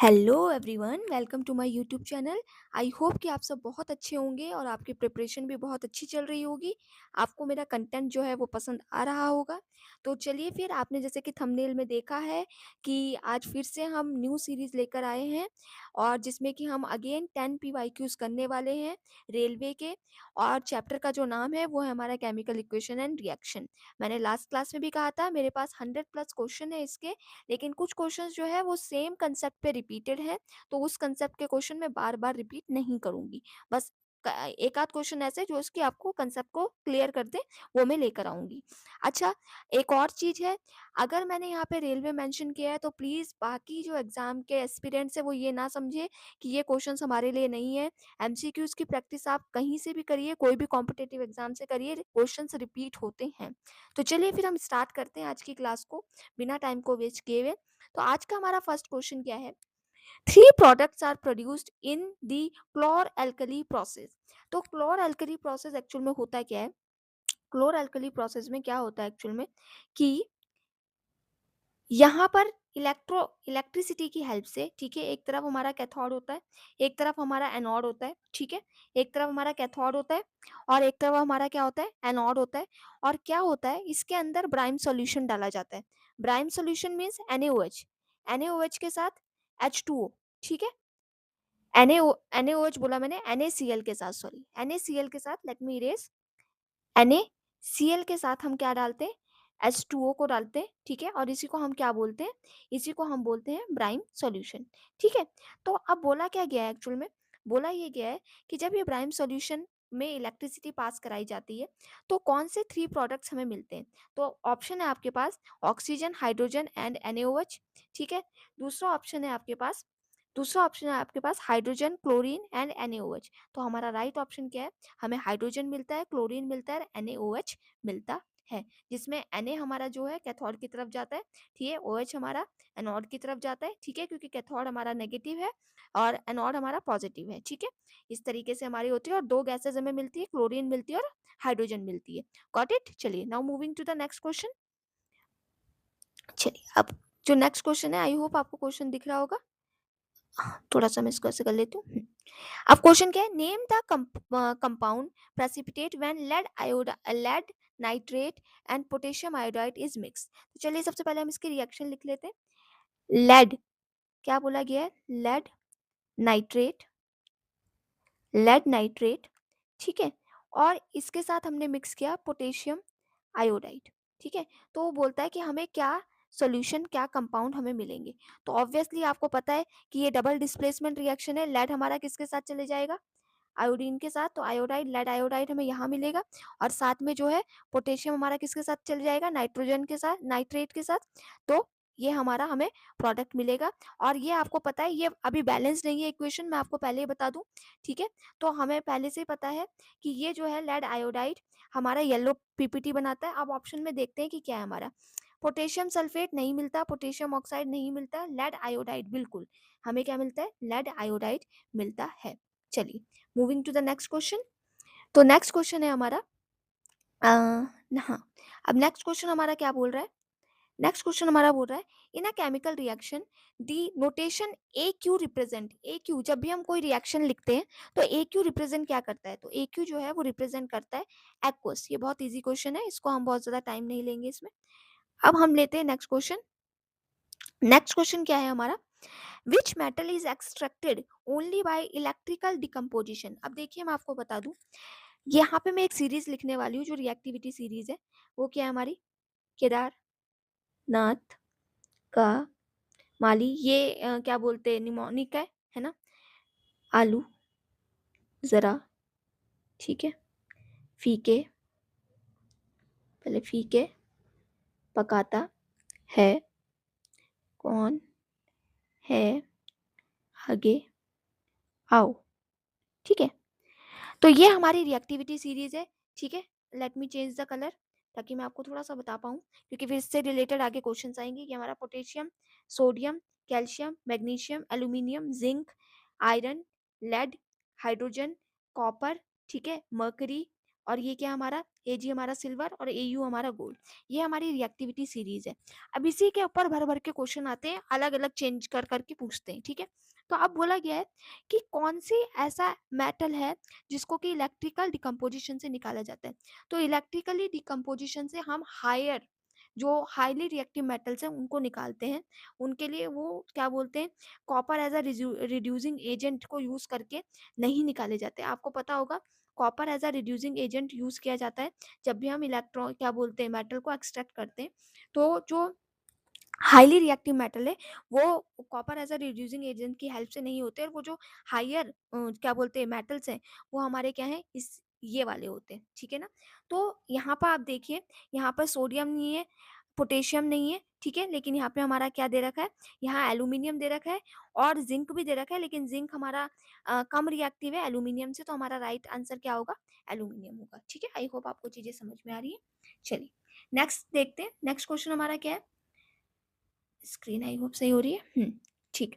Hello everyone, welcome to my YouTube channel. I hope कि आप सब बहुत अच्छे होंगे और आपकी प्रिपरेशन भी बहुत अच्छी चल रही होगी। आपको मेरा कंटेंट जो है वो पसंद आ रहा होगा। तो चलिए फिर, आपने जैसे कि थंबनेल में देखा है कि आज फिर से हम न्यू सीरीज़ लेकर आए हैं और जिसमें कि हम अगेन 10 पीवाईक्यूज़ करने वाले हैं रेलवे के। और चैप्टर का जो नाम है वो है हमारा केमिकल इक्वेशन एंड रिएक्शन। मैंने लास्ट क्लास में भी कहा था मेरे पास 100 प्लस क्वेश्चन है इसके, लेकिन कुछ क्वेश्चंस जो है वो सेम कंसेप्ट पे रिपीटेड है, तो उस कंसेप्ट के क्वेश्चन मैं बार-बार रिपीट नहीं करूँगी। बस क एक आध क्वेश्चन ऐसे जो उसकी आपको कंसेप्ट को क्लियर कर दे, वो मैं लेकर आऊँगी। अच्छा, एक और चीज़ है, अगर मैंने यहाँ पे रेलवे मेंशन किया है तो प्लीज़ बाकी जो एग्ज़ाम के एस्पिरेंट्स हैं वो ये ना समझे कि ये क्वेश्चंस हमारे लिए नहीं है। एमसीक्यूज़ की प्रैक्टिस आप कहीं से भी करिए, कोई भी कॉम्पिटिटिव एग्ज़ाम से करिए, क्वेश्चंस रिपीट होते हैं। तो चलिए फिर हम स्टार्ट करते हैं आज की क्लास को, बिना टाइम को वेस्ट किए हुए। तो आज का हमारा फर्स्ट क्वेश्चन क्या है? Three products are produced in the chlor alkali process. तो क्लोर एल्कली प्रोसेस एक्चुअल में होता क्या है? क्लोर एल्कली प्रोसेस में क्या होता है एक्चुअल में कि यहाँ पर इलेक्ट्रिसिटी की हेल्प से, ठीक है, एक तरफ हमारा कैथोड होता है, एक तरफ हमारा एनोड होता है, ठीक है, एक तरफ हमारा कैथोड होता है और एक तरफ हमारा क्या होता है, एनोड होता है। और क्या होता है, इसके अंदर ब्राइम सॉल्यूशन डाला जाता है। ब्राइम सॉल्यूशन मींस NaOH, NaOH के साथ H2O, ठीक है। NaOH बोला मैंने, NaCl के साथ, सॉरी, NaCl के साथ, लेट मी इरेज। NaCl के साथ हम क्या डालते हैं, H2O को डालते हैं, ठीक है, और इसी को हम क्या बोलते हैं, इसी को हम बोलते हैं ब्राइम सॉल्यूशन, ठीक है। तो अब बोला क्या गया है एक्चुअल में, बोला ये गया है कि जब ये ब्राइम सॉल्यूशन में इलेक्ट्रिसिटी पास कराई जाती है तो कौन से थ्री प्रोडक्ट्स हमें मिलते हैं। तो ऑप्शन है आपके पास ऑक्सीजन, हाइड्रोजन एंड NaOH, ठीक है। दूसरा ऑप्शन है आपके पास दूसरा ऑप्शन है आपके पास हाइड्रोजन, क्लोरीन एंड NaOH। तो हमारा राइट ऑप्शन क्या है, हमें हाइड्रोजन मिलता है, क्लोरीन मिलता है और NaOH मिलता है, जिसमें Na हमारा जो है कैथोड की तरफ जाता है, ठीक है, OH हमारा एनोड की तरफ जाता है, ठीक है, क्योंकि कैथोड हमारा नेगेटिव है और एनोड हमारा पॉजिटिव है, ठीक है। इस तरीके से हमारी होती है और दो गैसेज हमें मिलती है, क्लोरीन मिलती है और हाइड्रोजन मिलती है। Got it. चलिए, now moving to the next question. चलिए, अब जो नेक्स्ट क्वेश्चन है, आई होप आपको क्वेश्चन दिख रहा होगा। थोड़ा सा मैं इसको ऐसे कर लेती हूँ। अब क्वेश्चन क्या है, name the compound precipitate when lead nitrate and potassium iodide is mix. तो चलिए, सबसे पहले हम इसके रिएक्शन लिख लेते हैं। लेड, क्या बोला गया है, लेड नाइट्रेट, लेड नाइट्रेट, ठीक है, और इसके साथ हमने मिक्स किया पोटेशियम आयोडाइड, ठीक है। तो वो बोलता है कि हमें क्या सॉल्यूशन, क्या कंपाउंड हमें मिलेंगे। तो ऑब्वियसली आपको पता है कि ये डबल डिस्प्लेसमेंट रिएक्शन है। लेड हमारा किसके साथ चले जाएगा, आयोडीन के साथ, तो आयोडाइड, लेड आयोडाइड हमें यहाँ मिलेगा। और साथ में जो है पोटेशियम हमारा किसके साथ चल जाएगा, नाइट्रोजन के साथ, नाइट्रेट के साथ। तो ये हमारा हमें प्रोडक्ट मिलेगा। और ये आपको पता है ये अभी बैलेंस नहीं है इक्वेशन, मैं आपको पहले ही बता दूं, ठीक है। तो हमें पहले से ही पता है कि ये जो है लेड आयोडाइड हमारा येलो पीपीटी बनाता है। अब ऑप्शन में देखते हैं कि क्या है हमारा। पोटेशियम सल्फेट नहीं मिलता, पोटेशियम ऑक्साइड नहीं मिलता, लेड आयोडाइड बिल्कुल, हमें क्या मिलता है, लेड आयोडाइड मिलता है। चलिए, moving to the next question. तो नेक्स्ट क्वेश्चन है हमारा हाँ, अब नेक्स्ट क्वेश्चन हमारा क्या बोल रहा है, नेक्स्ट क्वेश्चन हमारा बोल रहा है, in a chemical reaction the notation A Q represent, A Q, जब भी हम कोई रिएक्शन लिखते हैं तो ए क्यू रिप्रेजेंट क्या करता है, तो ए क्यू जो है वो रिप्रेजेंट करता है एक्वस। ये बहुत इजी क्वेश्चन है, इसको हम बहुत ज्यादा टाइम नहीं लेंगे इसमें। अब हम लेते हैं नेक्स्ट क्वेश्चन। नेक्स्ट क्वेश्चन क्या है हमारा, विच metal is extracted only by electrical decomposition. अब देखिए, मैं आपको बता दूं, यहाँ पे मैं एक सीरीज लिखने वाली हूँ जो रिएक्टिविटी सीरीज है। वो क्या है हमारी, केदारनाथ का माली, ये क्या बोलते हैं, निमोनिक है ना। आलू जरा, ठीक है, फीके, पहले फीके पकाता है, कौन है, आगे आओ, ठीक है। तो ये हमारी रिएक्टिविटी सीरीज है, ठीक है। Let me change the colour ताकि मैं आपको थोड़ा सा बता पाऊँ, क्योंकि फिर इससे रिलेटेड आगे क्वेश्चंस आएंगे कि हमारा potassium, sodium, calcium, magnesium, aluminium, zinc, iron, lead, hydrogen, copper, ठीक है, मर्करी, और ये क्या हमारा Ag हमारा सिल्वर और Au हमारा गोल्ड। ये हमारी रिएक्टिविटी सीरीज है। अब इसी के ऊपर भर भर के क्वेश्चन आते हैं, अलग अलग चेंज कर करके पूछते हैं, ठीक है। तो अब बोला गया है कि कौन सी ऐसा मेटल है जिसको कि इलेक्ट्रिकल डिकम्पोजिशन से निकाला जाता है। तो इलेक्ट्रिकली डिकम्पोजिशन से हम हायर जो हाईली रिएक्टिव मेटल्स हैं उनको निकालते हैं। उनके लिए वो क्या बोलते हैं, copper as a reducing agent को यूज करके नहीं निकाले जाते। आपको पता होगा copper as a reducing agent use किया जाता है जब भी हम इलेक्ट्रॉन क्या बोलते हैं मेटल को एक्सट्रैक्ट करते हैं। तो जो हाईली रिएक्टिव मेटल है वो copper as a reducing agent की हेल्प से नहीं होते, और वो जो हायर क्या बोलते हैं मेटल्स हैं वो हमारे क्या है इस ये वाले होते हैं, ठीक है ना। तो यहाँ पर आप देखिए, यहाँ पर सोडियम नहीं है, पोटेशियम नहीं है, ठीक है, लेकिन यहाँ पे हमारा क्या दे रखा है, यहाँ एल्यूमिनियम दे रखा है और जिंक भी दे रखा है, लेकिन जिंक हमारा कम रिएक्टिव है एल्यूमिनियम से, तो हमारा राइट आंसर क्या होगा, एल्यूमिनियम होगा, ठीक है। आई होप आपको चीजें समझ में आ रही है। चलिए नेक्स्ट देखते हैं, नेक्स्ट क्वेश्चन हमारा क्या है। स्क्रीन आई होप सही हो रही है, ठीक।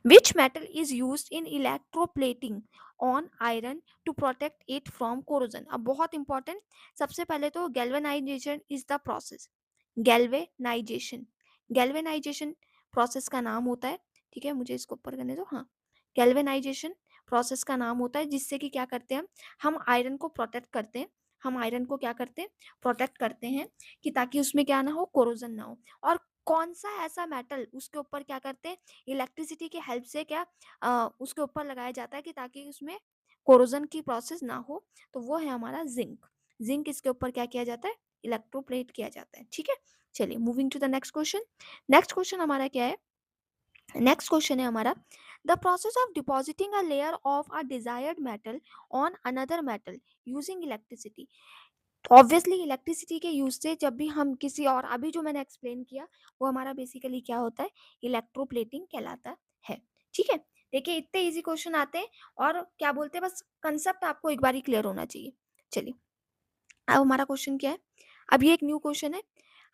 Which metal is use in electroplating on iron to protect it from corrosion. अब बहुत इंपॉर्टेंट, सबसे पहले तो galvanization is the process. Galvanization, galvanization process का नाम होता है, ठीक है, मुझे इसको ऊपर करने दो, हाँ। गैल्वेनाइजेशन प्रोसेस का नाम होता है जिससे कि क्या करते हैं हम आयरन को प्रोटेक्ट करते हैं। हम आयरन को क्या करते हैं, प्रोटेक्ट करते हैं कि ताकि उसमें क्या ना हो, कोरोजन ना हो। और कौन सा ऐसा मेटल उसके ऊपर क्या करते हैं, इलेक्ट्रिसिटी की हेल्प से क्या उसके ऊपर लगाया जाता है कि ताकि उसमें कोरोजन की प्रोसेस ना हो, तो वो है हमारा जिंक। जिंक इसके ऊपर क्या किया जाता है, इलेक्ट्रोप्लेट किया जाता है, ठीक है। चलिए moving to the next question. Next question हमारा क्या है, नेक्स्ट क्वेश्चन है हमारा, the process of depositing a layer of a desired metal on another metal using electricity. Obviously electricity के यूज से जब भी हम किसी और, अभी जो मैंने एक्सप्लेन किया वो हमारा बेसिकली क्या होता है, इलेक्ट्रोप्लेटिंग कहलाता है, ठीक है। देखिए इतने इजी क्वेश्चन आते हैं और क्या बोलते हैं, बस कंसेप्ट आपको एक बार ही क्लियर होना चाहिए। चलिए अब हमारा क्वेश्चन क्या है, अब ये एक न्यू क्वेश्चन है।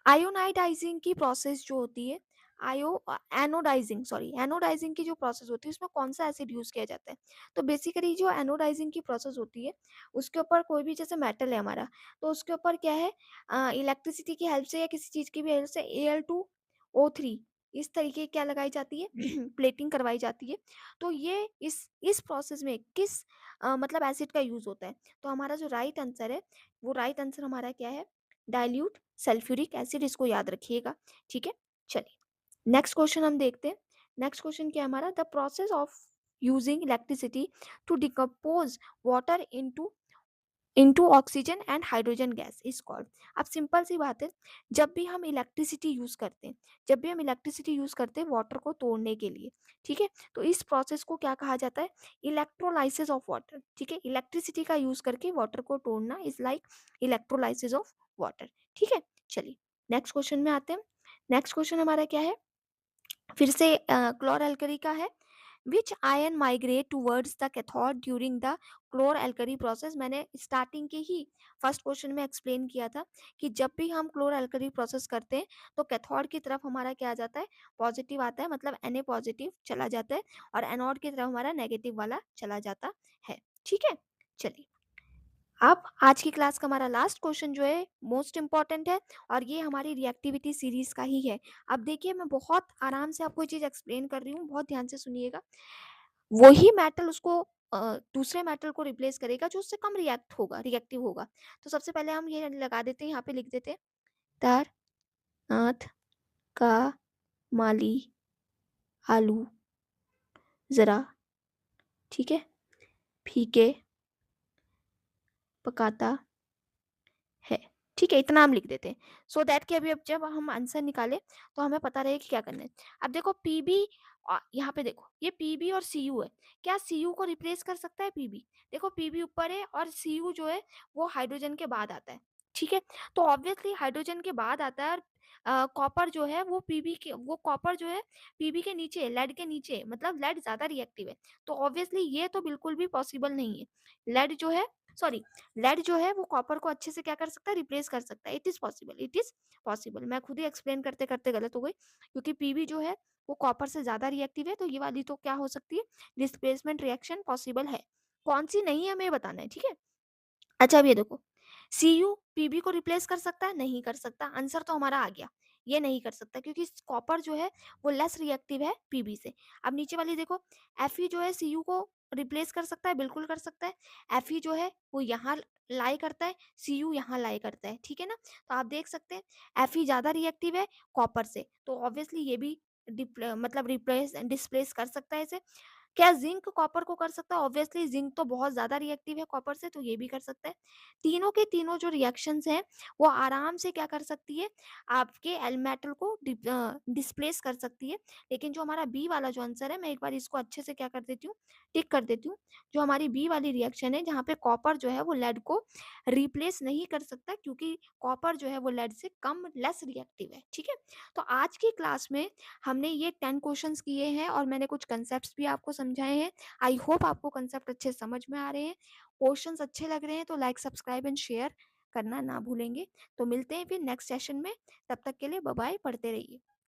आयोनाइडाइजिंग की प्रोसेस जो होती है, आयो एनोडाइजिंग सॉरी एनोडाइजिंग की जो प्रोसेस होती है उसमें कौन सा एसिड यूज किया जाता है। तो बेसिकली जो एनोडाइजिंग की प्रोसेस होती है उसके ऊपर कोई भी जैसे मेटल है हमारा, तो उसके ऊपर क्या है, इलेक्ट्रिसिटी की हेल्प से या किसी चीज की भी हेल्प से Al2O3 इस तरीके की क्या लगाई जाती है प्लेटिंग करवाई जाती है। तो ये इस प्रोसेस में किस मतलब एसिड का यूज होता है। तो हमारा जो राइट आंसर है वो राइट आंसर हमारा क्या है, डाइल्यूट सल्फ्यूरिक एसिड, इसको याद रखिएगा, ठीक है। चलिए नेक्स्ट क्वेश्चन हम देखते हैं। नेक्स्ट क्वेश्चन क्या है हमारा, the process of using electricity to decompose water into oxygen and hydrogen gas is called. अब सिंपल सी बात है, जब भी हम इलेक्ट्रिसिटी यूज करते हैं, जब भी हम इलेक्ट्रिसिटी यूज करते हैं वाटर को तोड़ने के लिए, ठीक है, तो इस प्रोसेस को क्या कहा जाता है, इलेक्ट्रोलाइसिस ऑफ वाटर, ठीक है। इलेक्ट्रिसिटी का यूज करके वाटर को तोड़ना is like electrolysis of water, ठीक है। चलिए नेक्स्ट क्वेश्चन में आते हैं। नेक्स्ट क्वेश्चन हमारा क्या है, फिर से क्लोर एल्कली का है। Which ion migrate towards the cathode during the chlor alkali process. मैंने स्टार्टिंग के ही फर्स्ट क्वेश्चन में एक्सप्लेन किया था कि जब भी हम क्लोर एल्कली प्रोसेस करते हैं तो कैथोड की तरफ हमारा क्या आ जाता है, पॉजिटिव आता है, मतलब Na पॉजिटिव चला जाता है, और एनोड की तरफ हमारा नेगेटिव वाला चला जाता है, ठीक है। चलिए अब आज की क्लास का हमारा लास्ट क्वेश्चन जो है मोस्ट इंपॉर्टेंट है, और ये हमारी रिएक्टिविटी सीरीज का ही है। अब देखिए मैं बहुत आराम से आपको ये चीज एक्सप्लेन कर रही हूँ, बहुत ध्यान से सुनिएगा। वही मेटल उसको दूसरे मेटल को रिप्लेस करेगा जो उससे कम रिएक्ट होगा, रिएक्टिव होगा। तो सबसे पहले हम ये लगा देते हैं, यहाँ पे लिख देते हैं, तार नाथ का माली आलू जरा, ठीक है, फीके पकाता है, ठीक है, इतना हम लिख देते हैं। सो दैट कि अभी अब जब हम आंसर निकाले तो हमें पता रहे कि क्या करना है। अब देखो पीबी, यहाँ पे देखो ये पीबी और सीयू है, क्या सीयू को रिप्लेस कर सकता है पीबी। देखो पीबी ऊपर है और सीयू जो है वो हाइड्रोजन के बाद आता है, ठीक है। तो ऑब्वियसली हाइड्रोजन के बाद आता है, और कॉपर जो है वो पीबी के, वो कॉपर जो है पीबी के नीचे, लेड के नीचे, मतलब लेड ज्यादा रिएक्टिव है। तो ऑब्वियसली ये तो बिल्कुल भी पॉसिबल नहीं है। लेड जो है सॉरी लेड जो है वो कॉपर को अच्छे से क्या कर सकता है, रिप्लेस कर सकता है। It is possible, it is possible. मैं खुद ही एक्सप्लेन करते करते गलत हो गई, क्योंकि पीबी जो है वो कॉपर से ज्यादा रिएक्टिव है, तो ये वाली तो क्या हो सकती है, डिस्प्लेसमेंट रिएक्शन पॉसिबल है। कौन सी नहीं है हमें बताना है, ठीक है। अच्छा अब ये देखो, सीयू पीबी को रिप्लेस कर सकता है? नहीं कर सकता। आंसर तो हमारा आ गया, ये नहीं कर सकता क्योंकि कॉपर जो है वो लेस रिएक्टिव है पीबी से। अब नीचे वाली देखो, एफई जो है सीयू को रिप्लेस कर सकता है? बिल्कुल कर सकता है। एफई जो है वो यहाँ लाई करता है, सीयू यहाँ लाई करता है, ठीक है ना? तो आप देख सकते हैं एफई ज़्यादा रिएक्टिव है कॉपर से, तो ऑब्वियसली ये भी मतलब रिप्लेस डिस्प्लेस कर सकता है इसे। क्या ज़िंक कॉपर को कर सकता है? ऑब्वियसली ज़िंक तो बहुत ज़्यादा रिएक्टिव है कॉपर से, तो ये भी कर सकता है। तीनों के तीनों जो रिएक्शंस हैं, वो आराम से क्या कर सकती है, आपके मेटल को डिस्प्लेस कर सकती है। लेकिन जो हमारा बी वाला जो आंसर है, मैं एक बार इसको अच्छे से क्या कर देती हूँ, टिक कर देती हूँ। जो हमारी बी वाली रिएक्शन है, जहाँ पे कॉपर जो है वो लेड को रिप्लेस नहीं कर सकता, क्योंकि कॉपर जो है वो लेड से कम लेस रिएक्टिव है, ठीक है? तो आज की क्लास में हमने ये 10 क्वेश्चंस किए हैं और मैंने कुछ कंसेप्ट्स भी आपको समझाए हैं। आई होप आपको कंसेप्ट अच्छे समझ में आ रहे हैं। क्वेश्चंस अच्छे लग रहे हैं तो लाइक, सब्सक्राइब एंड शेयर करना ना भूलेंगे। तो मिलते हैं फिर नेक्स्ट सेशन में। तब तक के लिए बाय बाय, पढ़ते रहिए।